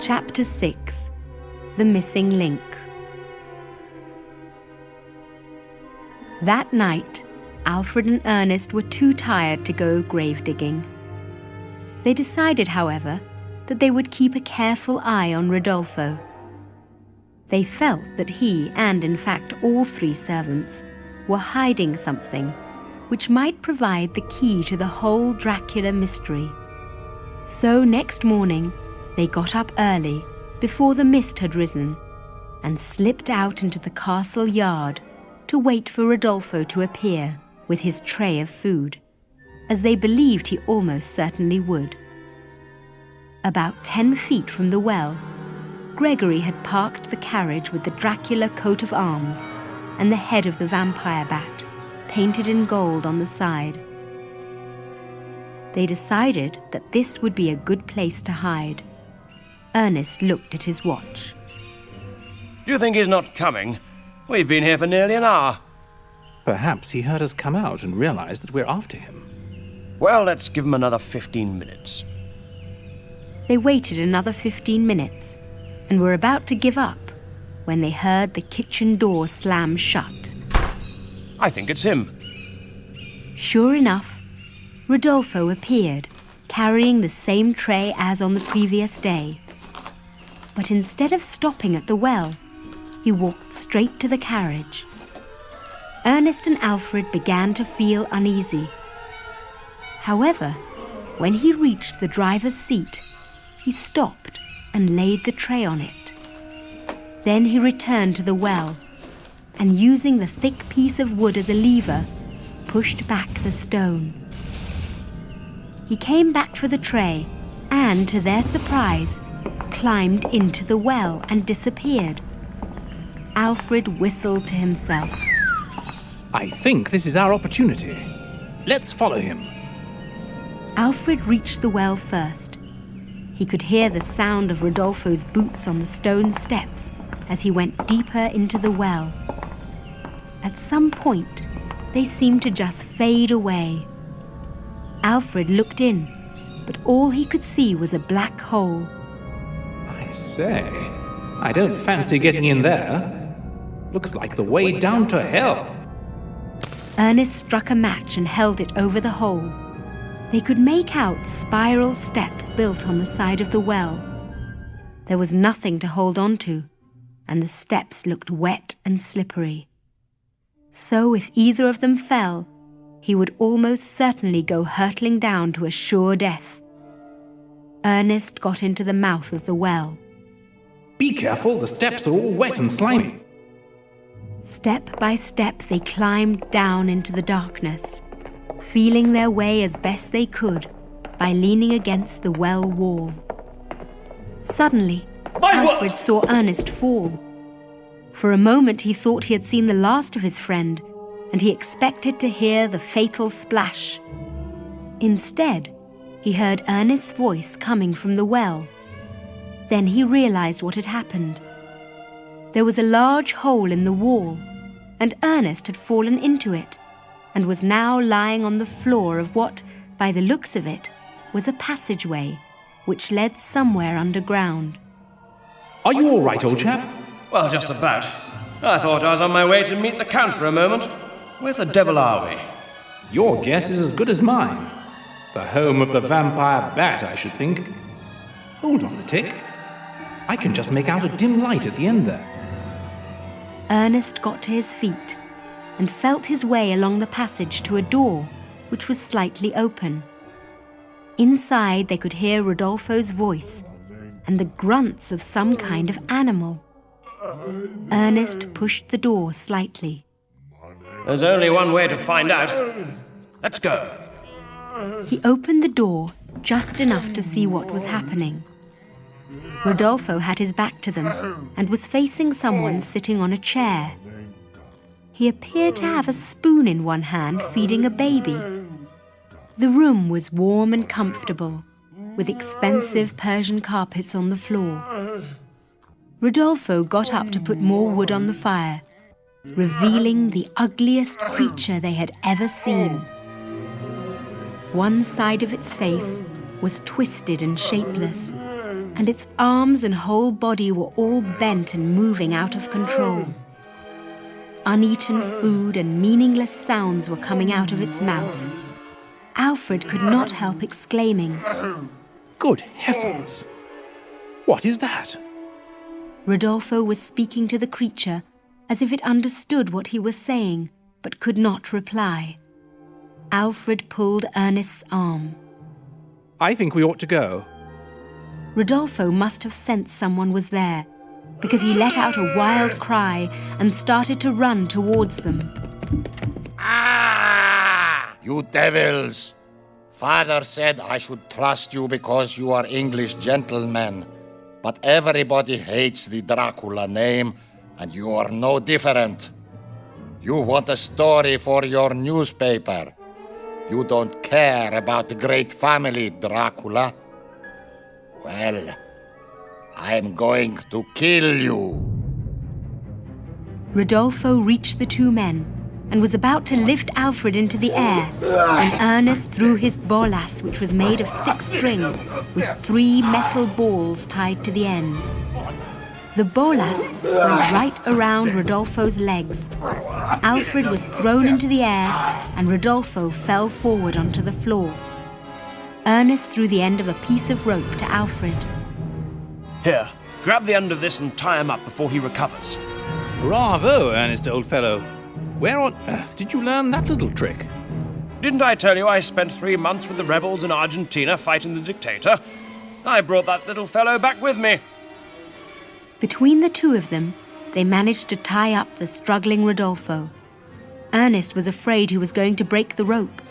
Chapter 6. The Missing Link. That night, Alfred and Ernest were too tired to go grave digging. They decided, however, that they would keep a careful eye on Rodolfo. They felt that he, and in fact all three servants, were hiding something which might provide the key to the whole Dracula mystery. So next morning, they got up early, before the mist had risen, and slipped out into the castle yard to wait for Rodolfo to appear with his tray of food, as they believed he almost certainly would. About 10 feet from the well, Gregory had parked the carriage with the Dracula coat of arms and the head of the vampire bat, painted in gold on the side. They decided that this would be a good place to hide. Ernest looked at his watch. Do you think he's not coming? We've been here for nearly an hour. Perhaps he heard us come out and realized that we're after him. Well, let's give him another 15 minutes. They waited another 15 minutes and were about to give up when they heard the kitchen door slam shut. I think it's him. Sure enough, Rodolfo appeared, carrying the same tray as on the previous day. But instead of stopping at the well, he walked straight to the carriage. Ernest and Alfred began to feel uneasy. However, when he reached the driver's seat, he stopped and laid the tray on it. Then he returned to the well and, using the thick piece of wood as a lever, pushed back the stone. He came back for the tray and, to their surprise, climbed into the well and disappeared. Alfred whistled to himself. I think this is our opportunity. Let's follow him. Alfred reached the well first. He could hear the sound of Rodolfo's boots on the stone steps as he went deeper into the well. At some point, they seemed to just fade away. Alfred looked in, but all he could see was a black hole. I say, I don't fancy getting in there. Looks like the way down to hell. Ernest struck a match and held it over the hole. They could make out spiral steps built on the side of the well. There was nothing to hold on to, and the steps looked wet and slippery. So if either of them fell, he would almost certainly go hurtling down to a sure death. Ernest got into the mouth of the well. Be careful, the steps are all wet and slimy. Step by step they climbed down into the darkness, feeling their way as best they could by leaning against the well wall. Suddenly, Alfred saw Ernest fall. For a moment he thought he had seen the last of his friend, and he expected to hear the fatal splash. Instead, he heard Ernest's voice coming from the well. Then he realized what had happened. There was a large hole in the wall, and Ernest had fallen into it, and was now lying on the floor of what, by the looks of it, was a passageway which led somewhere underground. Are you all right, old chap? Well, just about. I thought I was on my way to meet the Count for a moment. Where the devil are we? Your guess is as good as mine. The home of the vampire bat, I should think. Hold on a tick. I can just make out a dim light at the end there. Ernest got to his feet and felt his way along the passage to a door which was slightly open. Inside they could hear Rodolfo's voice and the grunts of some kind of animal. Ernest pushed the door slightly. There's only one way to find out. Let's go. He opened the door just enough to see what was happening. Rodolfo had his back to them and was facing someone sitting on a chair. He appeared to have a spoon in one hand feeding a baby. The room was warm and comfortable, with expensive Persian carpets on the floor. Rodolfo got up to put more wood on the fire, revealing the ugliest creature they had ever seen. One side of its face was twisted and shapeless, and its arms and whole body were all bent and moving out of control. Uneaten food and meaningless sounds were coming out of its mouth. Alfred could not help exclaiming, Good heavens! What is that? Rodolfo was speaking to the creature as if it understood what he was saying, but could not reply. Alfred pulled Ernest's arm. I think we ought to go. Rodolfo must have sensed someone was there, because he let out a wild cry and started to run towards them. Ah! You devils! Father said I should trust you because you are English gentlemen. But everybody hates the Dracula name, and you are no different. You want a story for your newspaper. You don't care about the great family, Dracula. Well, I'm going to kill you. Rodolfo reached the two men and was about to lift Alfred into the air when Ernest threw his bolas, which was made of thick string with 3 metal balls tied to the ends. The bolas went right around Rodolfo's legs. Alfred was thrown into the air and Rodolfo fell forward onto the floor. Ernest threw the end of a piece of rope to Alfred. Here, grab the end of this and tie him up before he recovers. Bravo, Ernest, old fellow. Where on earth did you learn that little trick? Didn't I tell you I spent 3 months with the rebels in Argentina fighting the dictator? I brought that little fellow back with me. Between the two of them, they managed to tie up the struggling Rodolfo. Ernest was afraid he was going to break the rope,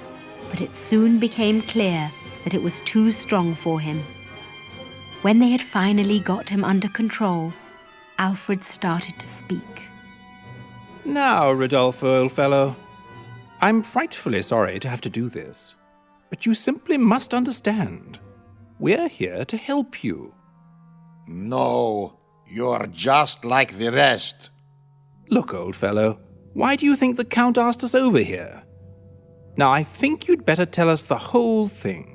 but it soon became clear that it was too strong for him. When they had finally got him under control, Alfred started to speak. Now, Rodolfo, old fellow, I'm frightfully sorry to have to do this, but you simply must understand. We're here to help you. No, you're just like the rest. Look, old fellow, why do you think the Count asked us over here? Now, I think you'd better tell us the whole thing.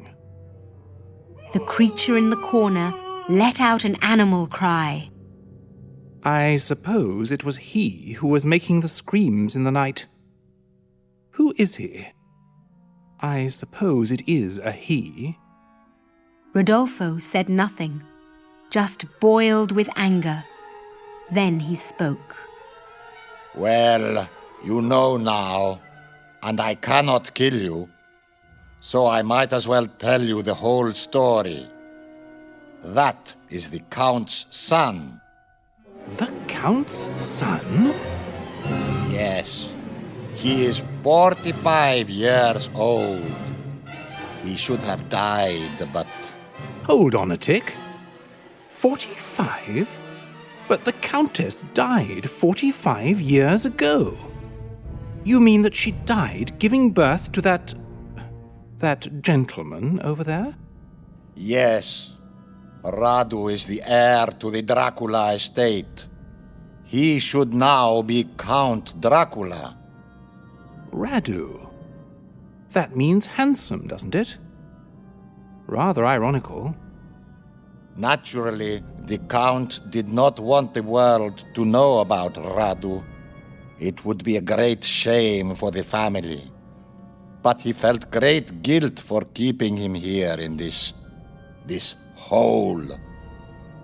The creature in the corner let out an animal cry. I suppose it was he who was making the screams in the night. Who is he? I suppose it is a he. Rodolfo said nothing, just boiled with anger. Then he spoke. Well, you know now, and I cannot kill you, so I might as well tell you the whole story. That is the Count's son. The Count's son? Yes, he is 45 years old. He should have died, but... Hold on a tick. 45? But the Countess died 45 years ago. You mean that she died giving birth to that gentleman over there? Yes, Radu is the heir to the Dracula estate. He should now be Count Dracula. Radu? That means handsome, doesn't it? Rather ironical. Naturally, the Count did not want the world to know about Radu. It would be a great shame for the family. But he felt great guilt for keeping him here in this hole.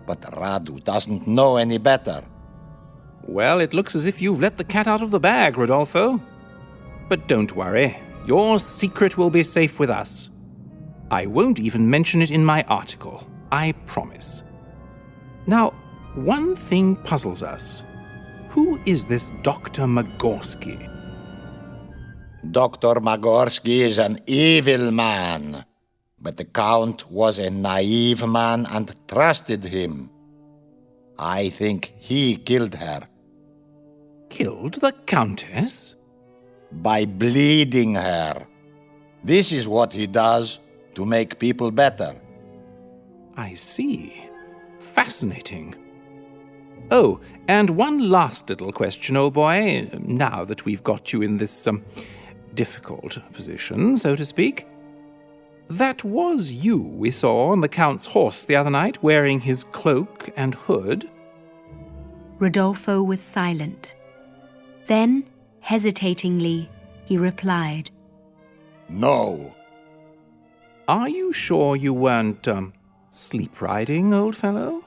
But Radu doesn't know any better. Well, it looks as if you've let the cat out of the bag, Rodolfo. But don't worry, your secret will be safe with us. I won't even mention it in my article, I promise. Now, one thing puzzles us. Who is this Dr. Magorsky? Dr. Magorsky is an evil man. But the Count was a naive man and trusted him. I think he killed her. Killed the Countess? By bleeding her. This is what he does to make people better. I see. Fascinating. Oh, and one last little question, old boy, now that we've got you in this, difficult position, so to speak. That was you we saw on the Count's horse the other night, wearing his cloak and hood. Rodolfo was silent. Then, hesitatingly, he replied, No. Are you sure you weren't, sleep riding, old fellow?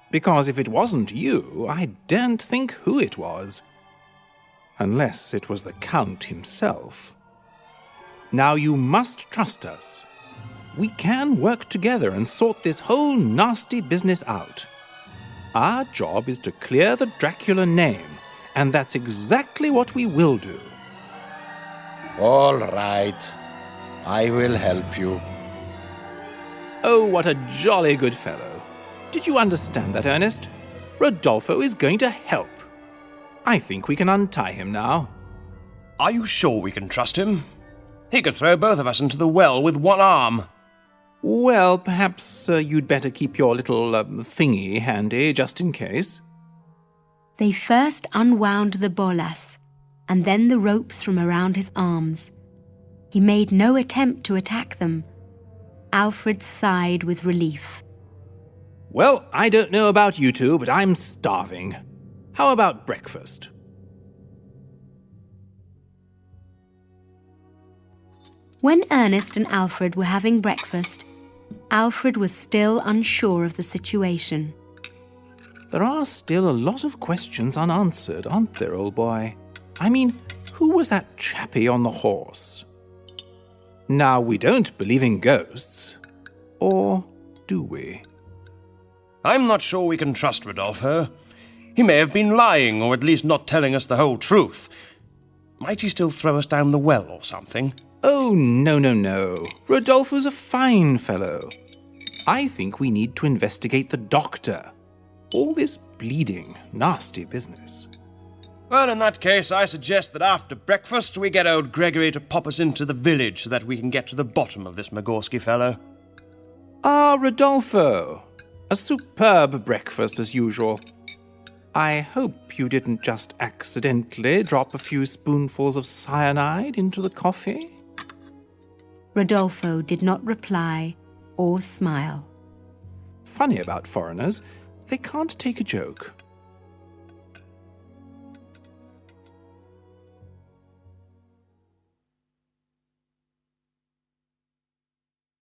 Because if it wasn't you, I daren't think who it was. Unless it was the Count himself. Now you must trust us. We can work together and sort this whole nasty business out. Our job is to clear the Dracula name, and that's exactly what we will do. All right. I will help you. Oh, what a jolly good fellow. Did you understand that, Ernest? Rodolfo is going to help. I think we can untie him now. Are you sure we can trust him? He could throw both of us into the well with one arm. Well, perhaps you'd better keep your little thingy handy, just in case. They first unwound the bolas, and then the ropes from around his arms. He made no attempt to attack them. Alfred sighed with relief. Well, I don't know about you two, but I'm starving. How about breakfast? When Ernest and Alfred were having breakfast, Alfred was still unsure of the situation. There are still a lot of questions unanswered, aren't there, old boy? I mean, who was that chappie on the horse? Now, we don't believe in ghosts. Or do we? I'm not sure we can trust Rodolfo. He may have been lying, or at least not telling us the whole truth. Might he still throw us down the well or something? Oh, no. Rodolfo's a fine fellow. I think we need to investigate the doctor. All this bleeding, nasty business. Well, in that case, I suggest that after breakfast we get old Gregory to pop us into the village so that we can get to the bottom of this Magorski fellow. Ah, Rodolfo. A superb breakfast as usual. I hope you didn't just accidentally drop a few spoonfuls of cyanide into the coffee. Rodolfo did not reply or smile. Funny about foreigners, they can't take a joke.